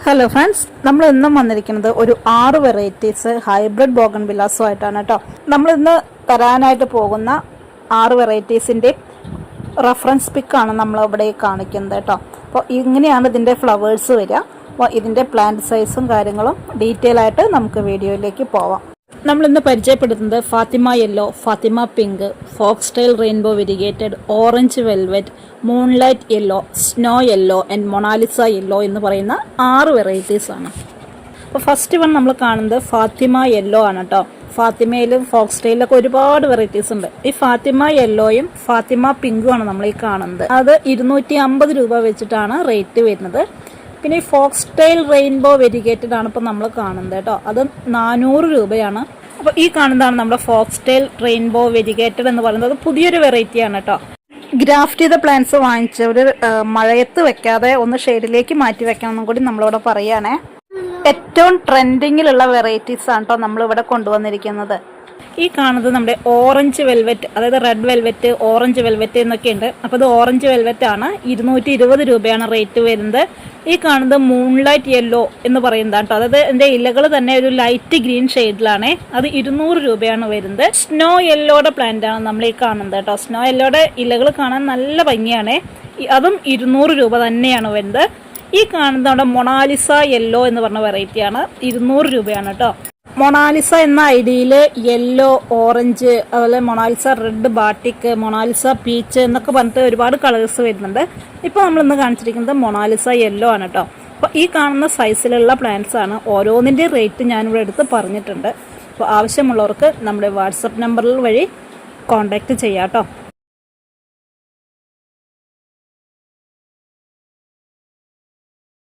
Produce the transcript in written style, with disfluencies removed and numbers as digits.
Hello friends, നമ്മൾ ഇന്നും വന്നിരിക്കുന്നത് ഒരു 6 വെറൈറ്റീസ് ഹൈബ്രിഡ് ബോഗൺവില്ലാസുമായിട്ടാണ് കേട്ടോ. നമ്മൾ ഇന്ന് തരാനായിട്ട് പോകുന്ന 6 വെറൈറ്റീസിൻ്റെ റെഫറൻസ് പിക്കാണ് നമ്മൾ ഇവിടെ കാണിക്കുന്നത് കേട്ടോ. അപ്പോൾ ഇങ്ങനെയാണ് ഇതിൻ്റെ ഫ്ലവേഴ്സ് വരിക. അപ്പോൾ ഇതിൻ്റെ പ്ലാന്റ് സൈസും കാര്യങ്ങളും ഡീറ്റെയിൽ ആയിട്ട് നമുക്ക് വീഡിയോയിലേക്ക് പോവാം. നമ്മളിന്ന് പരിചയപ്പെടുത്തുന്നത് Fathima yellow, Fathima pink, fox tail rainbow variegated, orange velvet, moonlight yellow, snow yellow and Mona Lisa yellow എന്ന് പറയുന്ന 6 വെറൈറ്റീസ് ആണ്. അപ്പോൾ ഫസ്റ്റ് വൺ നമ്മൾ കാണുന്നത് ഫാത്തിമ യെല്ലോ ആണ് കേട്ടോ. ഫാത്തിമയിലും ഫോക്സ് ടെയിലൊക്കെ ഒരുപാട് വെറൈറ്റീസ് ഉണ്ട്. ഈ ഫാത്തിമ യെല്ലോയും ഫാത്തിമ പിങ്കും ആണ് നമ്മൾ ഈ കാണുന്നത്. അത് 250 രൂപ വെച്ചിട്ടാണ് റേറ്റ് വരുന്നത്. പിന്നെ ഈ ഫോക്സ് ടെയിൽ റെയിൻബോ വെരിഗേറ്റഡ് ആണ് ഇപ്പോൾ നമ്മൾ കാണുന്നത് കേട്ടോ. അത് 400 രൂപയാണ്. അപ്പോൾ ഈ കാണുന്നതാണ് നമ്മുടെ ഫോക്സ് ടെയിൽ റെയിൻബോ വെരിഗേറ്റഡ് എന്ന് പറയുന്നത്. പുതിയൊരു വെറൈറ്റിയാണ് കേട്ടോ. ഗ്രാഫ്റ്റ് ചെയ്ത പ്ലാന്റ്സ് വാങ്ങിച്ചവർ മഴയത്ത് വെക്കാതെ ഒന്ന് ഷെയ്ഡിലേക്ക് മാറ്റി വെക്കണം എന്നും കൂടി നമ്മളിവിടെ പറയുകയാണേ. ഏറ്റവും ട്രെൻഡിങ്ങിലുള്ള വെറൈറ്റീസ് ആണ് കേട്ടോ നമ്മളിവിടെ കൊണ്ടുവന്നിരിക്കുന്നത്. ഈ കാണുന്നത് നമ്മുടെ ഓറഞ്ച് വെൽവെറ്റ്, അതായത് റെഡ് വെൽവെറ്റ്, ഓറഞ്ച് വെൽവെറ്റ് എന്നൊക്കെ ഉണ്ട്. അപ്പോൾ ഇത് ഓറഞ്ച് വെൽവെറ്റ് ആണ്. 220 രൂപയാണ് റേറ്റ് വരുന്നത്. ഈ കാണുന്നത് മൂൺലൈറ്റ് യെല്ലോ എന്ന് പറയുന്നതാണ് കേട്ടോ. അതായത് എൻ്റെ ഇലകൾ തന്നെ ഒരു ലൈറ്റ് ഗ്രീൻ ഷെയ്ഡിലാണ്. അത് 200 രൂപയാണ് വരുന്നത്. സ്നോ യെല്ലോയുടെ പ്ലാന്റ് ആണ് നമ്മൾ ഈ കാണുന്നത് കേട്ടോ. സ്നോ യെല്ലോയുടെ ഇലകൾ കാണാൻ നല്ല ഭംഗിയാണ്. അതും 200 രൂപ തന്നെയാണ് വരുന്നത്. ഈ കാണുന്നത് നമ്മുടെ മൊണാലിസ യെല്ലോ എന്ന് പറഞ്ഞ വെറൈറ്റിയാണ്. 200 രൂപയാണ് കേട്ടോ. മൊണാലിസ എന്ന ഐഡിയയിൽ യെല്ലോ, ഓറഞ്ച്, അതുപോലെ Mona Lisa red batik, Mona Lisa peach എന്നൊക്കെ പറഞ്ഞിട്ട് ഒരുപാട് കളേഴ്സ് വരുന്നുണ്ട്. ഇപ്പോൾ നമ്മളിന്ന് കാണിച്ചിരിക്കുന്നത് മൊണാലിസ യെല്ലോ ആണ് കേട്ടോ. അപ്പോൾ ഈ കാണുന്ന സൈസിലുള്ള പ്ലാന്റ്സ് ആണ്. ഓരോന്നിൻ്റെ റേറ്റ് ഞാനിവിടെ എടുത്ത് പറഞ്ഞിട്ടുണ്ട്. അപ്പോൾ ആവശ്യമുള്ളവർക്ക് നമ്മുടെ വാട്സപ്പ് നമ്പറിൽ വഴി കോൺടാക്റ്റ് ചെയ്യാം കേട്ടോ.